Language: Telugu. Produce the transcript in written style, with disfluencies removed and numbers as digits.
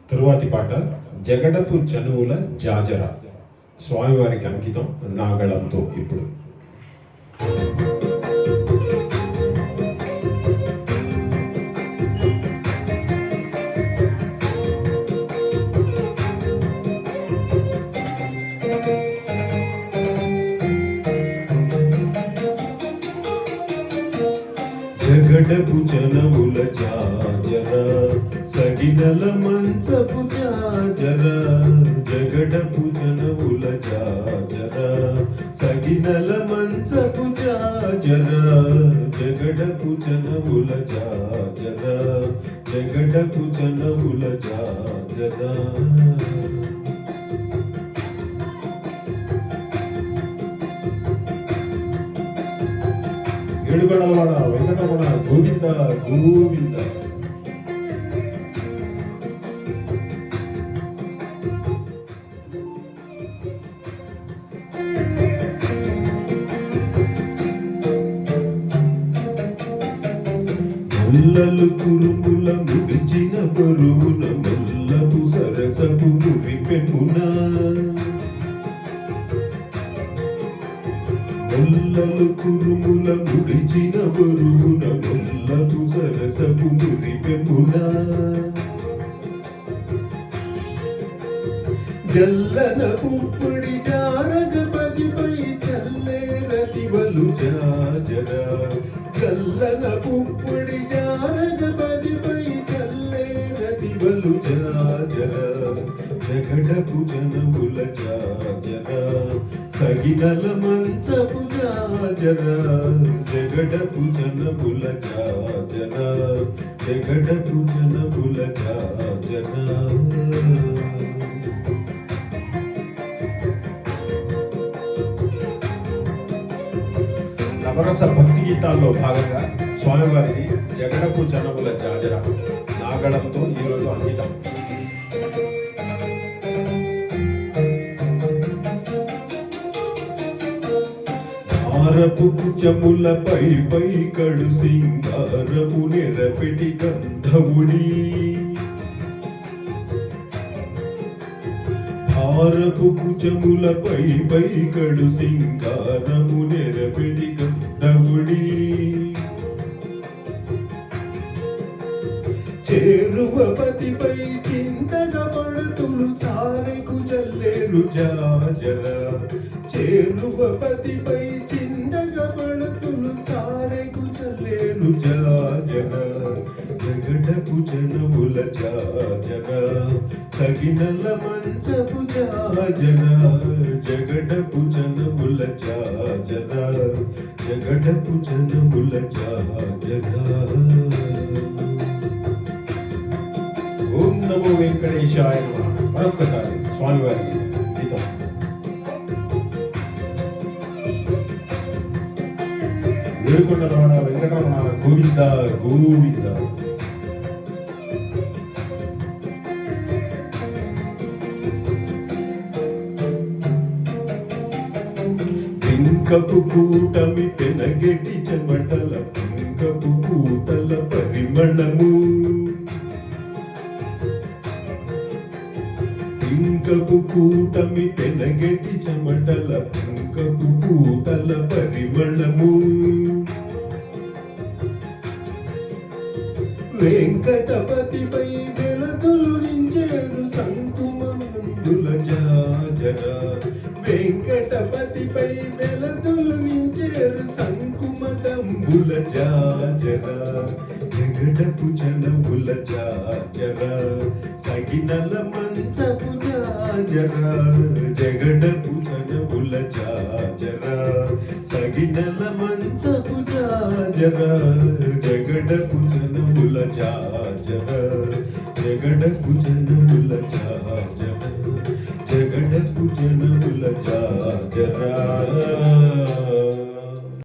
తరువాతి పాట జగడపు చనువుల జాజర, స్వామివారికి అంకితం నాగళంతో. ఇప్పుడు జగడపు చనువుల జాజర, సగినల మంచపు జాజర. జగడపు చనువుల జాజర, సగినల మంచపు జాజర. జగడపు చనువుల జాజర, జగడపు చనువుల జాజర. ఏడుగొండలవాడ వెంకటరమణ గోవింద గోవింద. ముల్లలు కురుముల ముడిచిన బరువున, ముల్లపు సరసపు మురిపెమునా. ముల్లలు కురుముల ముడిచిన బరువున, ముల్లపు సరసపు మురిపెమునా. జల్లన పుప్పొడి జారగపతిపై చల్లే రతివలు జాజర. జల్లన పుప్పొడి జారగపతిపై చల్లే రతివలు జాజర. జగడపు చనువుల జాజర, సగినల మంచపు జాజర. జగడపు చనువుల జాజర, జగడపు చనువుల జాజర. నవరస భక్తి గీతాల్లో భాగంగా స్వామివారికి జగడపు చనువుల జాజర నాగళంతో ఈరోజు అంకితం. హారపు కుచములపై పై కడు సింగారము నెరపెటి గంధవుడి. హారపు కుచములపై పై కడు సింగారము నెరపెటి గంధవుడి. చేరువపతిపై చింతగా పడుతులు సారెకు జల్లేరు జాజర. చేరువపతిపై చింతగా పడుతులు సారెకు జల్లేరు జాజర. జగడపు చనువుల జాజర, సగినల మంచపు జాజర. జగడపు చనువుల జాజర, జగడపు చనువుల జాజర. ఓం నమో వెంకటేశాయ నమః. మరొక్కసారి స్వామివారికి గీతం. ఏడుకొండలవాడ వెంకటరమణ గోవింద గోవింద. పింకపు కూటమి పెనగెటి చెమటల, పింకపు కూతల పరిమళము. పింకపు కూటమి పెనగెటి చెమటల, పింకపు కూతల పరిమళము. వెంకటపతిపై వెలతులు నించేరు సంకుమందుల జాజర. వెంకటపతిపై వెలతులు నించేరు సంకుమతంబుల జాజర. జగడపు చనువుల జాజర, సగినల మంచపు జాజర. జగడపు చనువుల జాజర, సగినల మంచపు జాజర. జగడపు చనువుల జాజర, జగడపు చనువుల జాజర. జగడపు చనువుల జాజర.